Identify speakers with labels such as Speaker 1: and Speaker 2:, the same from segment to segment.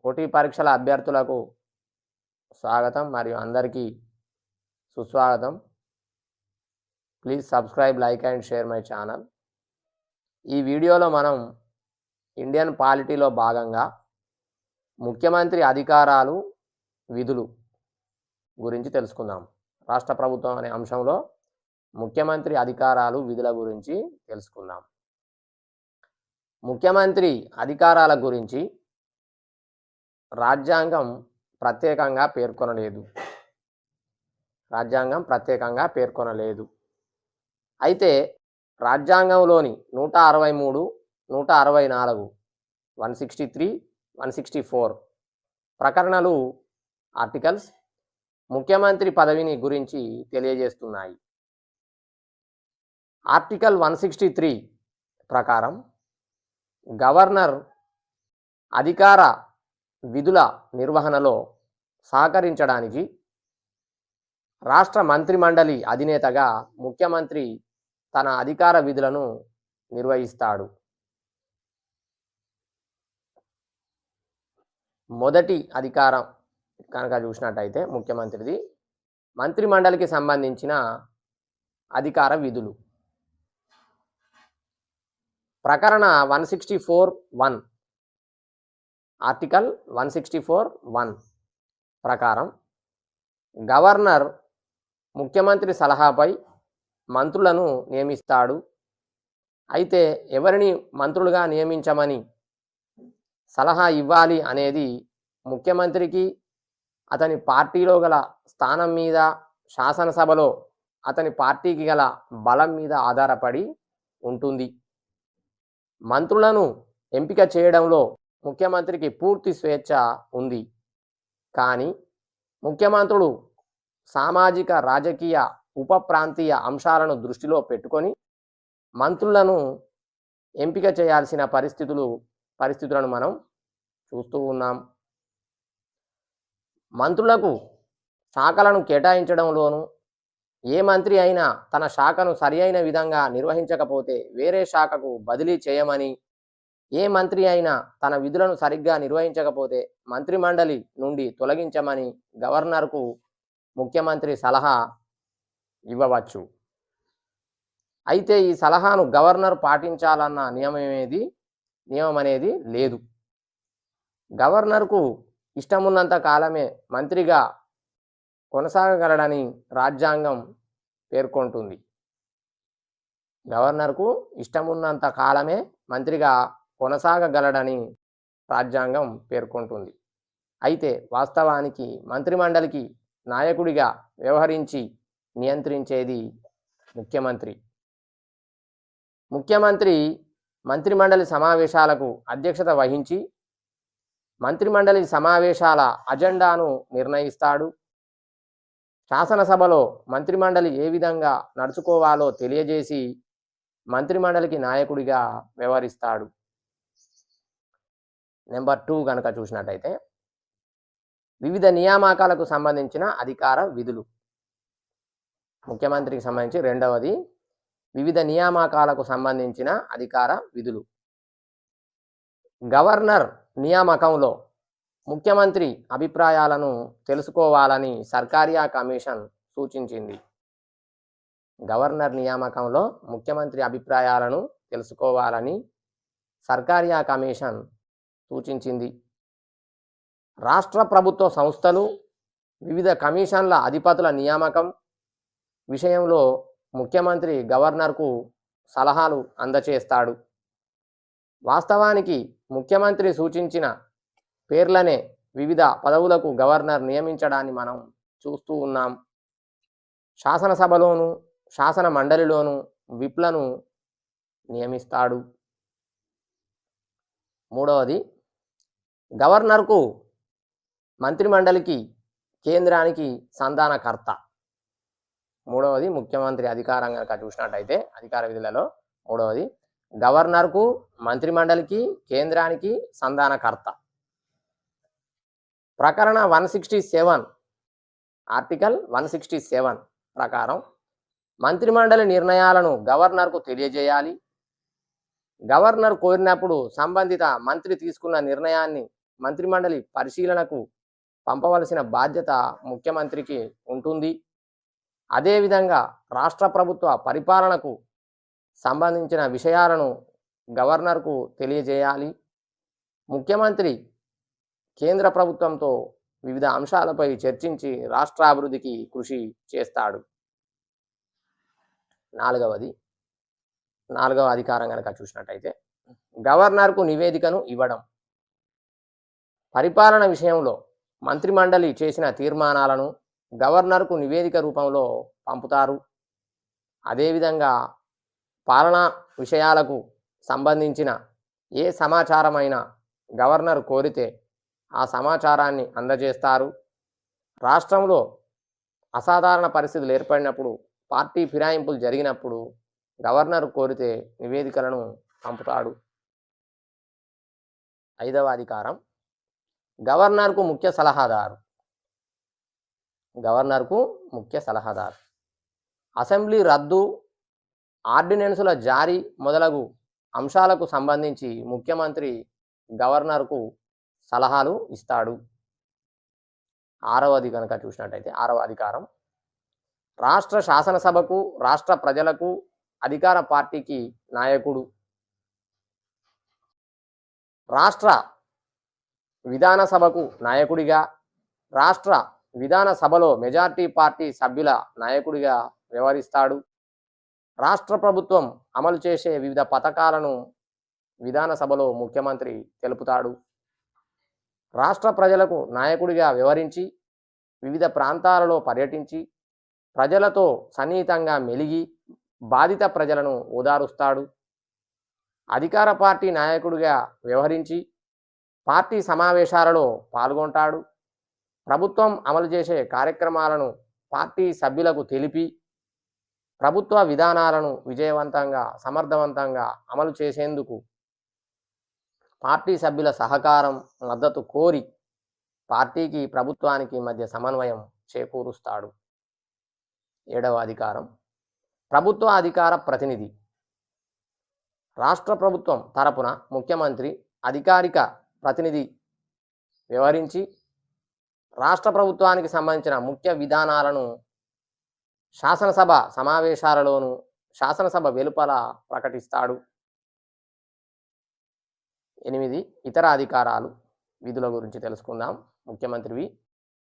Speaker 1: పోటీ పరీక్షల అభ్యర్థులకు స్వాగతం మరియు అందరికీ సుస్వాగతం. Please subscribe, like and share my channel. ఈ వీడియోలో మనం ఇండియన్ పాలిటీలో భాగంగా ముఖ్యమంత్రి అధికారాలు, విధులు గురించి తెలుసుకుందాం. రాష్ట్ర ప్రభుత్వం అనే అంశంలో ముఖ్యమంత్రి అధికారాలు, విధుల గురించి తెలుసుకుందాం. ముఖ్యమంత్రి అధికారాల గురించి రాజ్యాంగం ప్రత్యేకంగా పేర్కొనలేదు. అయితే రాజ్యాంగంలోని 163, 164, 163, 164 ప్రకరణలు, ఆర్టికల్స్ ముఖ్యమంత్రి పదవిని గురించి తెలియజేస్తున్నాయి. ఆర్టికల్ 163 ప్రకారం గవర్నర్ అధికార విధుల నిర్వహణలో సహకరించడానికి రాష్ట్ర మంత్రిమండలి అధినేతగా ముఖ్యమంత్రి తన అధికార విధులను నిర్వహిస్తాడు. మొదటి అధికారం కనుక చూసినట్టయితే ముఖ్యమంత్రిది మంత్రిమండలికి సంబంధించిన అధికార విధులు. ప్రకరణ 164(1) ఆర్టికల్ 164(1) ప్రకారం గవర్నర్ ముఖ్యమంత్రి సలహాపై మంత్రులను నియమిస్తాడు. అయితే ఎవరిని మంత్రులుగా నియమించమని సలహా ఇవ్వాలి అనేది ముఖ్యమంత్రికి అతని పార్టీలో గల స్థానం మీద, శాసనసభలో అతని పార్టీకి గల బలం మీద ఆధారపడి ఉంటుంది. మంత్రులను ఎంపిక చేయడంలో ముఖ్యమంత్రికి పూర్తి స్వేచ్ఛ ఉంది. కానీ ముఖ్యమంత్రులు సామాజిక, రాజకీయ, ఉప ప్రాంతీయ అంశాలను దృష్టిలో పెట్టుకొని మంత్రులను ఎంపిక చేయాల్సిన పరిస్థితులను మనం చూస్తూ ఉన్నాం. మంత్రులకు శాఖలను కేటాయించడంలోనూ ఏ మంత్రి అయినా తన శాఖను సరి అయిన విధంగా నిర్వహించకపోతే వేరే శాఖకు బదిలీ చేయమని, ఏ మంత్రి అయినా తన విధులను సరిగ్గా నిర్వహించకపోతే మంత్రిమండలి నుండి తొలగించమని గవర్నర్కు ముఖ్యమంత్రి సలహా ఇవ్వవచ్చు. అయితే ఈ సలహాను గవర్నర్ పాటించాలన్న నియమం అనేది లేదు. గవర్నర్కు ఇష్టమున్నంత కాలమే మంత్రిగా కొనసాగగలడని రాజ్యాంగం పేర్కొంటుంది. గవర్నర్కు ఇష్టమున్నంత కాలమే మంత్రిగా కొనసాగగలడని రాజ్యాంగం పేర్కొంటుంది. అయితే వాస్తవానికి మంత్రిమండలికి నాయకుడిగా వ్యవహరించి నియంత్రించేది ముఖ్యమంత్రి. ముఖ్యమంత్రి మంత్రిమండలి సమావేశాలకు అధ్యక్షత వహించి మంత్రిమండలి సమావేశాల అజెండాను నిర్ణయిస్తాడు. శాసనసభలో మంత్రిమండలి ఏ విధంగా నడుచుకోవాలో తెలియజేసి మంత్రిమండలికి నాయకుడిగా వ్యవహరిస్తాడు. నెంబర్ 2 కనుక చూసినట్టయితే వివిధ నియామకాలకు సంబంధించిన అధికార విధులు. ముఖ్యమంత్రికి సంబంధించి రెండవది వివిధ నియామకాలకు సంబంధించిన అధికార విధులు. గవర్నర్ నియామకంలో ముఖ్యమంత్రి అభిప్రాయాలను తెలుసుకోవాలని సర్కారియా కమిషన్ సూచించింది. గవర్నర్ నియామకంలో ముఖ్యమంత్రి అభిప్రాయాలను తెలుసుకోవాలని సర్కారియా కమిషన్ సూచించింది. రాష్ట్ర ప్రభుత్వ సంస్థలు, వివిధ కమిషన్ల అధిపతుల నియామకం విషయంలో ముఖ్యమంత్రి గవర్నర్కు సలహాలు అందజేస్తాడు. వాస్తవానికి ముఖ్యమంత్రి సూచించిన పేర్లనే వివిధ పదవులకు గవర్నర్ నియమించడాన్ని మనం చూస్తూ ఉన్నాం. శాసనసభలోను, శాసన మండలిలోను విప్లను నియమిస్తాడు. మూడవది గవర్నర్కు మంత్రిమండలికి, కేంద్రానికి సంధానకర్త. మూడవది ముఖ్యమంత్రి అధికారం కనుక చూసినట్టయితే అధికార విధులలో మూడవది గవర్నర్కు, మంత్రిమండలికి, కేంద్రానికి సంధానకర్త. ప్రకరణ 167 ఆర్టికల్ 167 ప్రకారం మంత్రిమండలి నిర్ణయాలను గవర్నర్కు తెలియజేయాలి. గవర్నర్ కోరినప్పుడు సంబంధిత మంత్రి తీసుకున్న నిర్ణయాన్ని మంత్రిమండలి పరిశీలనకు పంపవలసిన బాధ్యత ముఖ్యమంత్రికి ఉంటుంది. అదేవిధంగా రాష్ట్ర ప్రభుత్వ పరిపాలనకు సంబంధించిన విషయాలను గవర్నర్కు తెలియజేయాలి. ముఖ్యమంత్రి కేంద్ర ప్రభుత్వంతో వివిధ అంశాలపై చర్చించి రాష్ట్రాభివృద్ధికి కృషి చేస్తాడు. నాలుగవ అధికారం కనుక చూసినట్టయితే గవర్నర్కు నివేదికను ఇవ్వడం. పరిపాలన విషయంలో మంత్రిమండలి చేసిన తీర్మానాలను గవర్నర్కు నివేదిక రూపంలో పంపుతారు. అదేవిధంగా పాలనా విషయాలకు సంబంధించిన ఏ సమాచారమైనా గవర్నర్ కోరితే ఆ సమాచారాన్ని అందజేస్తారు. రాష్ట్రంలో అసాధారణ పరిస్థితులు ఏర్పడినప్పుడు, పార్టీ ఫిరాయింపులు జరిగినప్పుడు గవర్నర్ కోరితే నివేదికలను పంపుతాడు. 5వ అధికారం గవర్నర్కు ముఖ్య సలహాదారు. అసెంబ్లీ రద్దు, ఆర్డినెన్సుల జారీ మొదలగు అంశాలకు సంబంధించి ముఖ్యమంత్రి గవర్నర్కు సలహాలు ఇస్తాడు. 6వది కనుక చూసినట్టయితే 6వ అధికారం రాష్ట్ర శాసనసభకు, రాష్ట్ర ప్రజలకు, అధికార పార్టీకి నాయకుడు. రాష్ట్ర విధానసభకు నాయకుడిగా, రాష్ట్ర విధానసభలో మెజార్టీ పార్టీ సభ్యుల నాయకుడిగా వ్యవహరిస్తాడు. రాష్ట్ర ప్రభుత్వం అమలు చేసే వివిధ పథకాలను విధానసభలో ముఖ్యమంత్రి తెలుపుతాడు. రాష్ట్ర ప్రజలకు నాయకుడిగా వ్యవహరించి వివిధ ప్రాంతాలలో పర్యటించి ప్రజలతో సన్నిహితంగా మెలిగి బాధిత ప్రజలను ఓదారుస్తాడు. అధికార పార్టీ నాయకుడిగా వ్యవహరించి పార్టీ సమావేశాలలో పాల్గొంటాడు. ప్రభుత్వం అమలు చేసే కార్యక్రమాలను పార్టీ సభ్యులకు తెలిపి ప్రభుత్వ విధానాలను విజయవంతంగా, సమర్థవంతంగా అమలు చేసేందుకు పార్టీ సభ్యుల సహకారం, మద్దతు కోరి పార్టీకి, ప్రభుత్వానికి మధ్య సమన్వయం చేకూరుస్తాడు. 7వ అధికారం ప్రభుత్వ అధికార ప్రతినిధి. రాష్ట్ర ప్రభుత్వం తరపున ముఖ్యమంత్రి అధికారిక ప్రతినిధి వ్యవహరించి రాష్ట్ర ప్రభుత్వానికి సంబంధించిన ముఖ్య విధానాలను శాసనసభ సమావేశాలలోను, శాసనసభ వెలుపల ప్రకటిస్తాడు. 8 ఇతర అధికారాలు, విధుల గురించి తెలుసుకుందాం. ముఖ్యమంత్రివి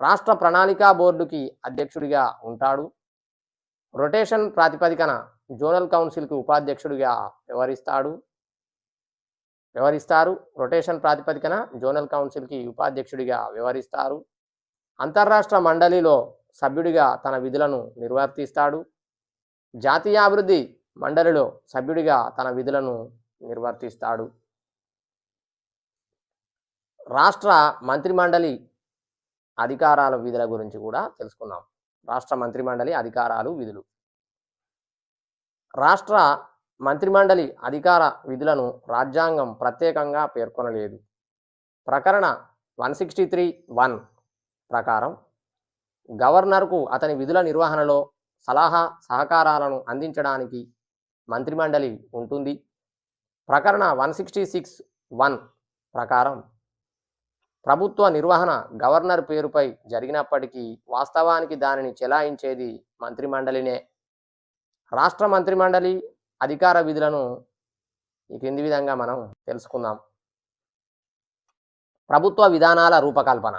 Speaker 1: రాష్ట్ర ప్రణాళికా బోర్డుకి అధ్యక్షుడిగా ఉంటాడు. రొటేషన్ ప్రాతిపదికన జోనల్ కౌన్సిల్కి ఉపాధ్యక్షుడిగా వ్యవహరిస్తారు. రొటేషన్ ప్రాతిపదికన జోనల్ కౌన్సిల్కి ఉపాధ్యక్షుడిగా వ్యవహరిస్తారు. అంతర్రాష్ట్ర మండలిలో సభ్యుడిగా తన విధులను నిర్వర్తిస్తాడు. జాతీయాభివృద్ధి మండలిలో సభ్యుడిగా తన విధులను నిర్వర్తిస్తాడు. రాష్ట్ర మంత్రిమండలి అధికారాల విధుల గురించి కూడా తెలుసుకుందాం. రాష్ట్ర మంత్రిమండలి అధికారాలు, విధులు. రాష్ట్ర మంత్రిమండలి అధికార విధులను రాజ్యాంగం ప్రత్యేకంగా పేర్కొనలేదు. ప్రకరణ 163(1) ప్రకారం గవర్నర్కు అతని విధుల నిర్వహణలో సలహా సహకారాలను అందించడానికి మంత్రిమండలి ఉంటుంది. ప్రకరణ 166(1) ప్రకారం ప్రభుత్వ నిర్వహణ గవర్నర్ పేరుపై జరిగినప్పటికీ వాస్తవానికి దానిని చెలాయించేది మంత్రిమండలినే. రాష్ట్ర మంత్రిమండలి అధికార విధులను ఈ కింది విధంగా మనం తెలుసుకుందాం. ప్రభుత్వ విధానాల రూపకల్పన.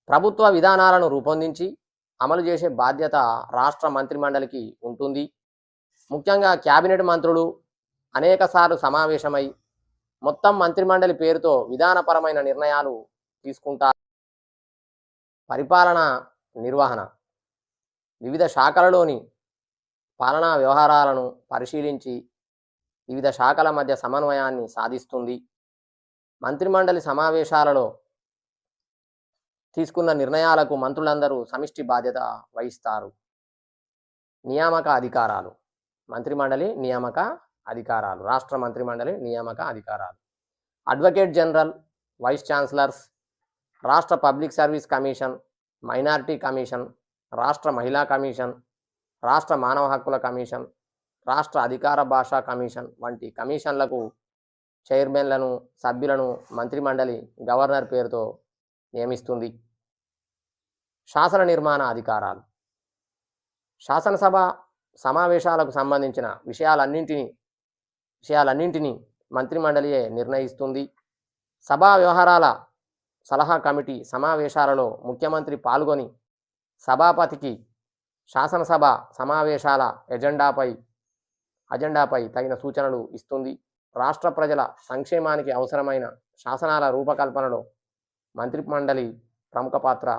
Speaker 1: ప్రభుత్వ విధానాలను రూపొందించి అమలు చేసే బాధ్యత రాష్ట్ర మంత్రిమండలికి ఉంటుంది. ముఖ్యంగా క్యాబినెట్ మంత్రులు అనేకసార్లు సమావేశమై మొత్తం మంత్రిమండలి పేరుతో విధానపరమైన నిర్ణయాలు తీసుకుంటారు. పరిపాలన నిర్వహణ. వివిధ శాఖలలోని పాలనా వ్యవహారాలను పరిశీలించి వివిధ శాఖల మధ్య సమన్వయాన్ని సాధిస్తుంది. మంత్రిమండలి సమావేశాలలో తీసుకున్న నిర్ణయాలకు మంత్రులందరూ సమిష్టి బాధ్యత వహిస్తారు. నియామక అధికారాలు. మంత్రిమండలి నియామక అధికారాలు. రాష్ట్ర మంత్రిమండలి నియామక అధికారాలు. అడ్వకేట్ జనరల్, వైస్ ఛాన్సలర్స్, రాష్ట్ర public service commission, minority commission, రాష్ట్ర మహిళా కమిషన్, రాష్ట్ర మానవ హక్కుల కమిషన్, రాష్ట్ర అధికార భాషా కమిషన్ వంటి కమిషన్లకు చైర్మన్లను, సభ్యులను మంత్రిమండలి గవర్నర్ పేరుతో నియమిస్తుంది. శాసన నిర్మాణ అధికారాలు. శాసనసభ సమావేశాలకు సంబంధించిన విషయాలన్నింటినీ మంత్రిమండలియే నిర్ణయిస్తుంది. సభా వ్యవహారాల సలహా కమిటీ సమావేశాలలో ముఖ్యమంత్రి పాల్గొని సభాపతికి శాసనసభ సమావేశాల అజెండాపై తగిన సూచనలు ఇస్తుంది. రాష్ట్ర ప్రజల సంక్షేమానికి అవసరమైన శాసనాల రూపకల్పనలో మంత్రిమండలి ప్రముఖ పాత్ర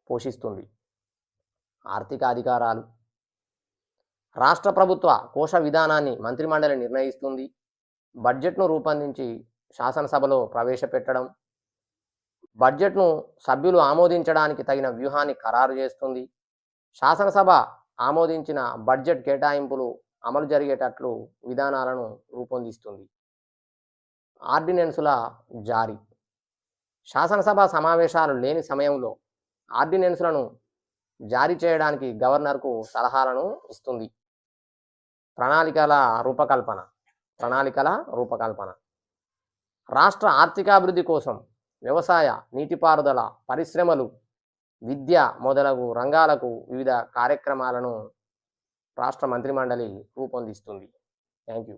Speaker 1: పోషిస్తుంది. ఆర్థిక అధికారాలు. రాష్ట్ర ప్రభుత్వ కోశ విధానాన్ని మంత్రిమండలి నిర్ణయిస్తుంది. బడ్జెట్ను రూపొందించి శాసనసభలో ప్రవేశపెట్టడం, బడ్జెట్ను సభ్యులు ఆమోదించడానికి తగిన వ్యూహాన్ని ఖరారు చేస్తుంది. శాసనసభ ఆమోదించిన బడ్జెట్ కేటాయింపులు అమలు జరిగేటట్లు విధానాలను రూపొందిస్తుంది. ఆర్డినెన్సుల జారీ. శాసనసభ సమావేశాలు లేని సమయంలో ఆర్డినెన్సులను జారీ చేయడానికి గవర్నర్కు సలహాలను ఇస్తుంది. ప్రణాళికల రూపకల్పన. రాష్ట్ర ఆర్థికాభివృద్ధి కోసం వ్యవసాయ, నీటిపారుదల, పరిశ్రమలు, విద్య మొదలగు రంగాలకు వివిధ కార్యక్రమాలను రాష్ట్ర మంత్రిమండలి రూపొందిస్తుంది. Thank you.